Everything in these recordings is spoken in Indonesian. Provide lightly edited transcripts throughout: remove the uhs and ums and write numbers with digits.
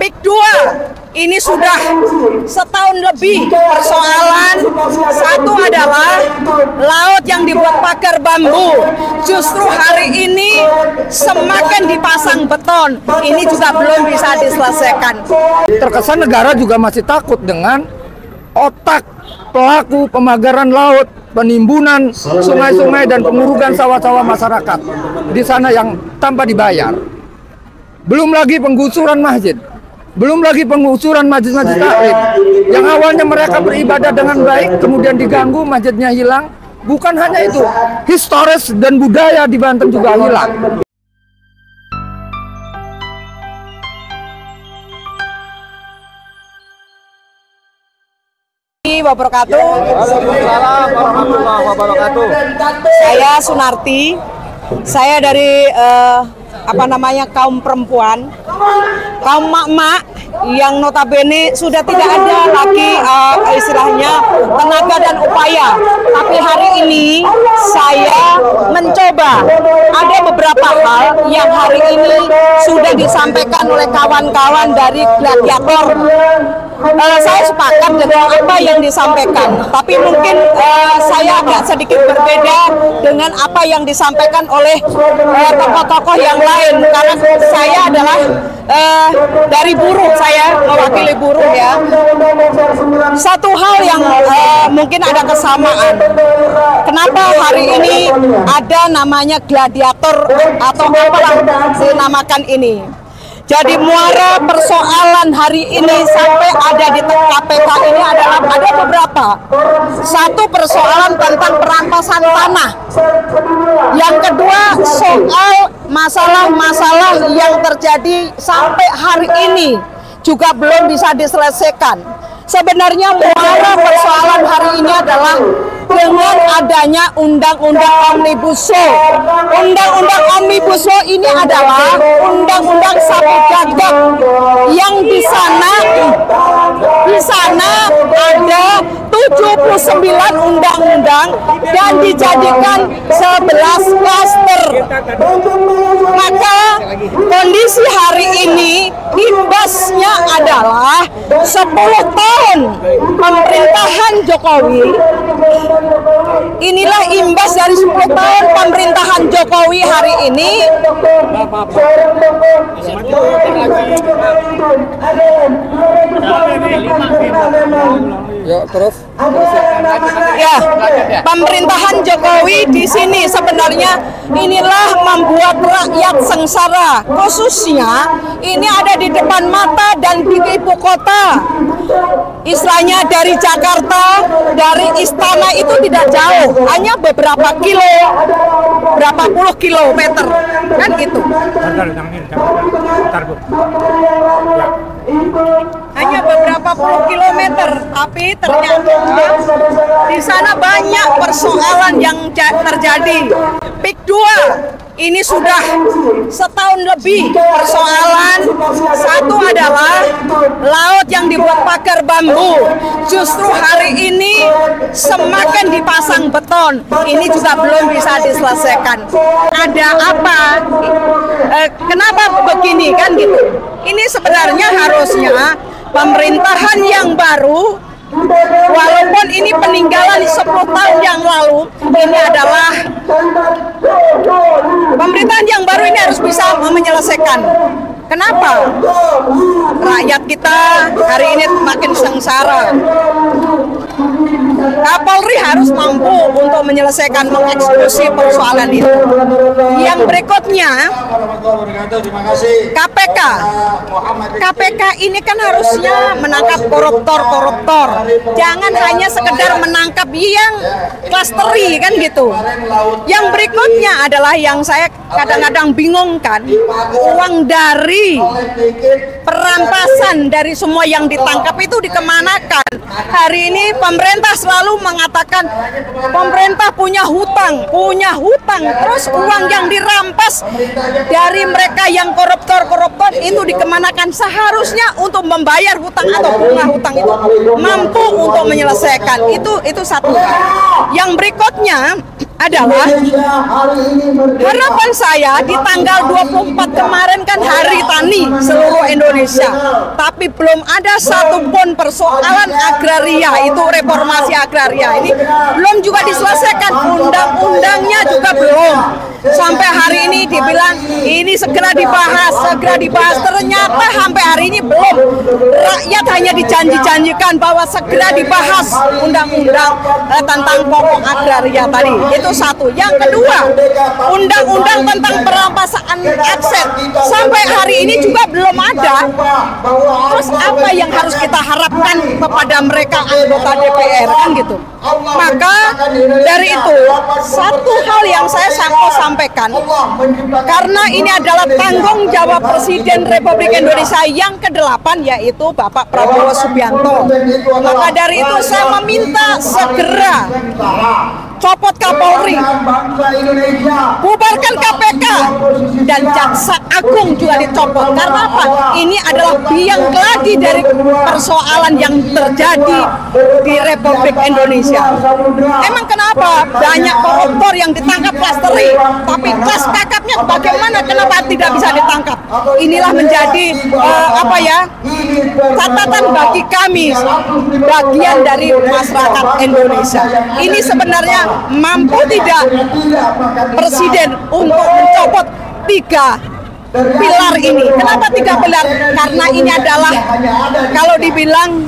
PIK 2 ini sudah setahun lebih persoalan. Satu adalah laut yang dibuat pagar bambu, justru hari ini semakin dipasang beton. Ini juga belum bisa diselesaikan. Terkesan negara juga masih takut dengan otak pelaku pemagaran laut, penimbunan sungai-sungai dan pengurugan sawah-sawah masyarakat di sana yang tanpa dibayar. Belum lagi penggusuran masjid, belum lagi penggusuran masjid-masjid taklim yang awalnya mereka beribadah dengan baik, kemudian diganggu, masjidnya hilang. Bukan hanya itu, historis dan budaya di Banten juga hilang. Wabarakatuh. Waalaikumsalam warahmatullahi wabarakatuh. Saya Sunarti. Saya dari kaum perempuan, kaum mak-mak yang notabene sudah tidak ada lagi istilahnya tenaga dan upaya. Tapi hari ini saya mencoba, ada beberapa hal yang hari ini sudah disampaikan oleh kawan-kawan dari Gladiator. Saya sepakat dengan apa yang disampaikan, tapi mungkin saya agak sedikit berbeda dengan apa yang disampaikan oleh tokoh-tokoh yang lain, karena saya adalah dari buruh, saya mewakili buruh ya. Satu hal yang mungkin ada kesamaan, kenapa hari ini ada namanya Gladiator atau apalah dinamakan ini. Jadi muara persoalan hari ini sampai ada di KPK ini adalah ada beberapa. Satu, persoalan tentang perampasan tanah. Yang kedua, soal masalah-masalah yang terjadi sampai hari ini juga belum bisa diselesaikan. Sebenarnya muara persoalan hari ini adalah dengan adanya Undang-Undang Omnibus Law. Undang-Undang Omnibus Law ini adalah undang-undang sapu jagat yang di sana ada 79 undang-undang dan dijadikan 11 klaster. Maka kondisi hari ini imbasnya adalah 10 tahun pemerintahan Jokowi. Inilah imbas dari 10 tahun pemerintahan Jokowi hari ini. Ya, terus. Ya, pemerintahan Jokowi di sini sebenarnya inilah membuat rakyat sengsara. Khususnya ini ada di depan mata dan di ibu kota. Istilahnya dari Jakarta, dari istana itu tidak jauh, hanya beberapa kilo, berapa puluh kilometer, kan gitu. Hanya beberapa puluh kilometer, tapi ternyata di sana banyak persoalan yang terjadi. PIK 2 ini sudah setahun lebih persoalan. Satu adalah laut yang dibuat pagar bambu, justru hari ini semakin dipasang beton. Ini juga belum bisa diselesaikan. Ada apa? Kenapa begini kan gitu? Ini sebenarnya harusnya pemerintahan yang baru, walaupun ini peninggalan 10 tahun yang lalu, ini adalah pemerintahan yang baru ini harus bisa menyelesaikan. Kenapa? Rakyat kita hari ini makin sengsara. Kapolri harus mampu untuk menyelesaikan, mengeksekusi persoalan itu. Yang berikutnya, KPK. KPK ini kan harusnya menangkap koruptor-koruptor. Jangan hanya sekedar menangkap yang klasteri kan gitu. Yang berikutnya adalah yang saya kadang-kadang bingungkan, uang dari perampasan dari semua yang ditangkap itu dikemanakan. Hari ini pemerintah selalu mengatakan pemerintah punya hutang, terus uang yang dirampas dari mereka yang koruptor itu dikemanakan. Seharusnya untuk membayar hutang atau bunga hutang itu mampu untuk menyelesaikan. Itu satu hal. Yang berikutnya adalah harapan saya di tanggal 24 kemarin kan Hari Tani seluruh Indonesia, tapi belum ada satupun persoalan agraria, itu reformasi agraria ini belum juga diselesaikan, undang-undangnya juga belum. Sampai hari ini dibilang ini segera dibahas, ternyata sampai hari ini belum. Rakyat hanya dijanji-janjikan bahwa segera dibahas undang-undang tentang pokok agraria tadi. Itu satu. Yang kedua, undang-undang tentang perampasan aset sampai hari ini juga belum ada. Terus apa yang harus kita harapkan kepada mereka anggota DPR kan gitu. Maka dari itu satu hal yang saya sampaikan, karena ini adalah tanggung jawab Presiden Republik Indonesia yang ke-8 yaitu Bapak Prabowo Subianto. Maka dari itu saya meminta segera copot Kapolri, bubarkan KPK, dan Jaksa Agung juga dicopot. Karena apa? Ini adalah biang keladi dari persoalan yang terjadi di Republik Indonesia. Emang kenapa banyak koruptor yang ditangkap kelas teri, tapi kelas kakapnya bagaimana? Kenapa tidak bisa ditangkap? Inilah menjadi catatan bagi kami, bagian dari masyarakat Indonesia. Ini sebenarnya mampu tidak Presiden untuk mencopot 3 pilar ini? Kenapa 3 pilar? Karena ini adalah kalau dibilang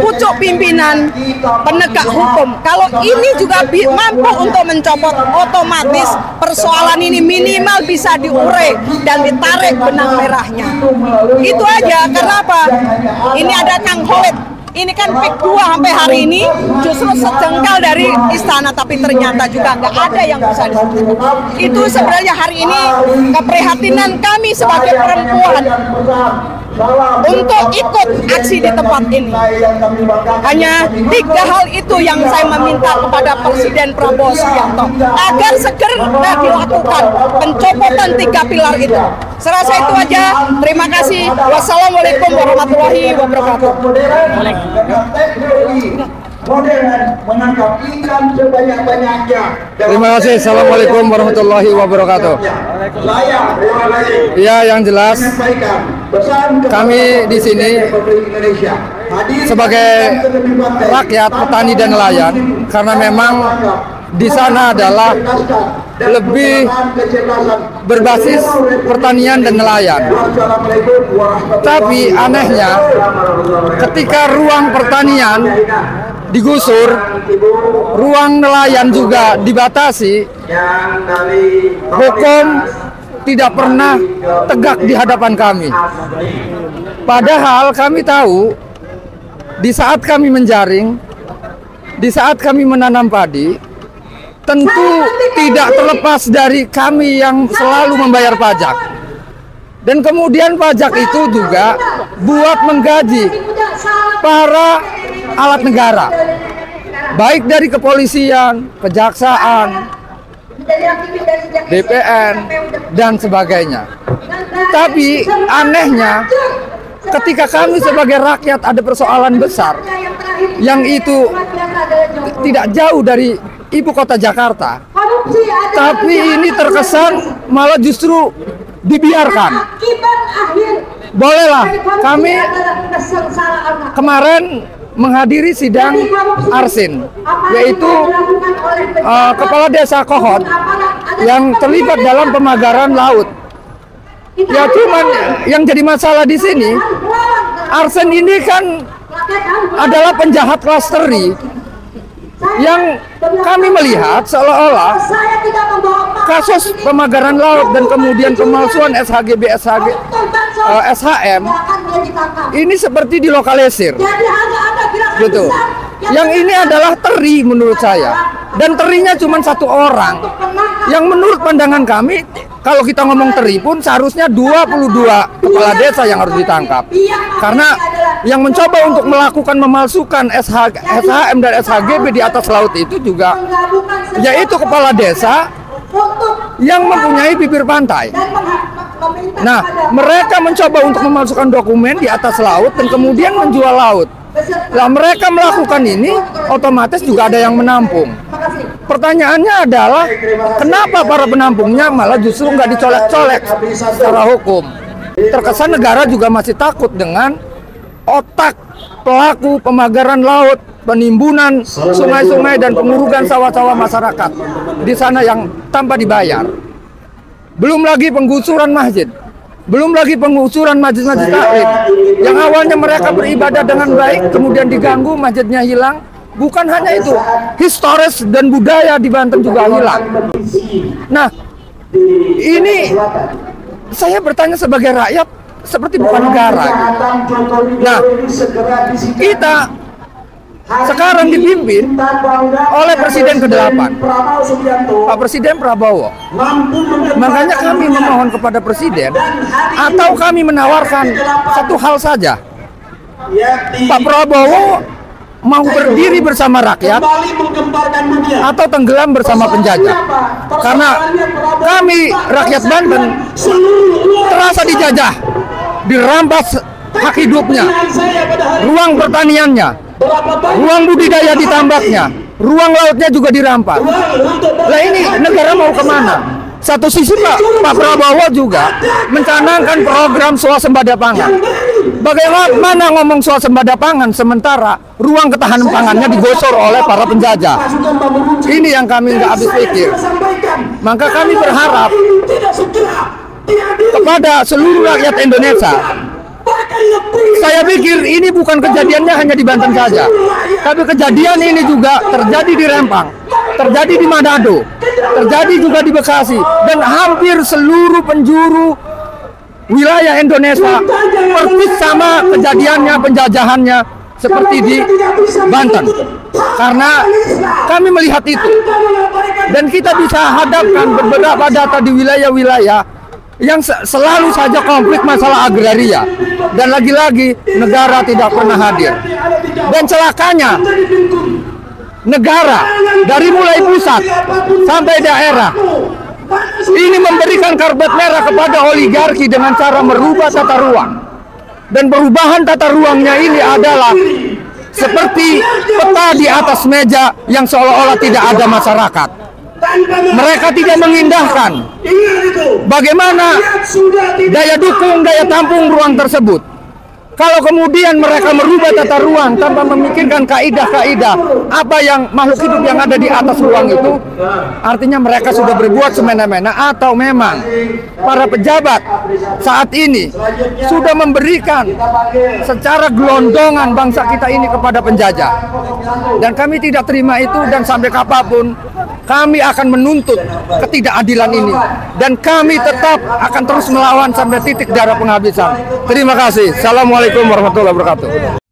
pucuk pimpinan penegak hukum. Kalau ini juga mampu untuk mencopot, otomatis persoalan ini minimal bisa diurai dan ditarik benang merahnya. Itu aja. Kenapa? Ini ada Kang Khalid. Ini kan PIK 2 sampai hari ini justru sejengkal dari istana, tapi ternyata juga nggak ada yang bisa disebutkan. Itu sebenarnya hari ini keprihatinan kami sebagai perempuan untuk ikut aksi di tempat ini. Hanya 3 hal itu yang saya meminta kepada Presiden Prabowo Subianto agar segera dilakukan pencopotan 3 pilar itu. Serasa itu aja. Terima kasih. Wassalamualaikum warahmatullahi wabarakatuh. Terima kasih. Assalamualaikum warahmatullahi wabarakatuh. Ya, yang jelas kami di sini sebagai rakyat, petani dan nelayan, karena memang di sana adalah lebih berbasis pertanian dan nelayan. Tapi anehnya, ketika ruang pertanian digusur, ruang nelayan juga dibatasi, hukum tidak pernah tegak di hadapan kami. Padahal kami tahu, di saat kami menjaring, di saat kami menanam padi, tentu tidak terlepas dari kami yang selalu membayar pajak. Dan kemudian pajak itu juga buat menggaji para alat negara, baik dari kepolisian, kejaksaan, BPN, dan sebagainya. Tapi anehnya, ketika kami sebagai rakyat ada persoalan besar, yang itu tidak jauh dari ibu kota Jakarta, tapi ini terkesan malah justru dibiarkan. Bolehlah, kami kemarin menghadiri sidang Arsin, yaitu kepala desa Kohot yang terlibat dalam pemagaran laut. Ya, cuman yang jadi masalah di sini, Arsin ini kan adalah penjahat kelas teri, yang kami melihat seolah-olah kasus pemagaran laut dan kemudian pemalsuan SHGB, SHM ini seperti dilokalisir gitu. Yang ini adalah teri menurut saya, dan terinya cuma 1 orang, yang menurut pandangan kami, kalau kita ngomong teri pun seharusnya 22 kepala desa yang harus ditangkap. Karena yang mencoba untuk melakukan memalsukan SHM dan SHGB di atas laut itu juga yaitu kepala desa yang mempunyai bibir pantai. Nah, mereka mencoba untuk memalsukan dokumen di atas laut dan kemudian menjual laut. Lah mereka melakukan ini, otomatis juga ada yang menampung. pertanyaannya adalah kenapa para penampungnya malah justru nggak dicolek-colek secara hukum. Terkesan negara juga masih takut dengan otak pelaku pemagaran laut, penimbunan sungai-sungai dan pengurugan sawah-sawah masyarakat di sana yang tanpa dibayar. Belum lagi penggusuran masjid, belum lagi penggusuran masjid-masjid taklim yang awalnya mereka beribadah dengan baik, kemudian diganggu, masjidnya hilang. Bukan hanya itu, historis dan budaya di Banten juga hilang. Nah, ini saya bertanya sebagai rakyat, seperti bukan negara. Nah, kita sekarang dipimpin oleh Presiden ke-8, Pak Presiden Prabowo. Makanya kami memohon kepada Presiden, atau kami menawarkan satu hal saja. Pak Prabowo mau berdiri bersama rakyat atau tenggelam bersama penjajah. Karena kami rakyat Banten terasa dijajah, dirampas hak hidupnya, ruang pertaniannya, ruang budidaya ditambaknya, ruang lautnya juga dirampas. Lah ini negara mau kemana? Satu sisi Pak Prabowo juga mencanangkan program swasembada pangan. Bagaimana ngomong swasembada pangan sementara ruang ketahanan pangannya digosor oleh para penjajah? Ini yang kami nggak habis pikir. Maka kami berharap kepada seluruh rakyat Indonesia. Saya pikir ini bukan kejadiannya hanya di Banten saja, tapi kejadian ini juga terjadi di Rempang, terjadi di Manado, terjadi juga di Bekasi, dan hampir seluruh penjuru wilayah Indonesia persis sama kejadiannya, penjajahannya seperti di Banten. Karena kami melihat itu, dan kita bisa hadapkan beberapa data di wilayah-wilayah yang selalu saja konflik masalah agraria, dan lagi-lagi negara tidak pernah hadir. Dan celakanya negara dari mulai pusat sampai daerah ini memberikan karpet merah kepada oligarki dengan cara merubah tata ruang. Dan perubahan tata ruangnya ini adalah seperti peta di atas meja yang seolah-olah tidak ada masyarakat. Mereka tidak mengindahkan bagaimana daya dukung, daya tampung ruang tersebut. Kalau kemudian mereka merubah tata ruang tanpa memikirkan kaidah-kaidah apa yang makhluk hidup yang ada di atas ruang itu, artinya mereka sudah berbuat semena-mena, atau memang para pejabat saat ini sudah memberikan secara gelondongan bangsa kita ini kepada penjajah. Dan kami tidak terima itu, dan sampai kapanpun kami akan menuntut ketidakadilan ini, dan kami tetap akan terus melawan sampai titik darah penghabisan. Terima kasih. Assalamualaikum warahmatullahi wabarakatuh.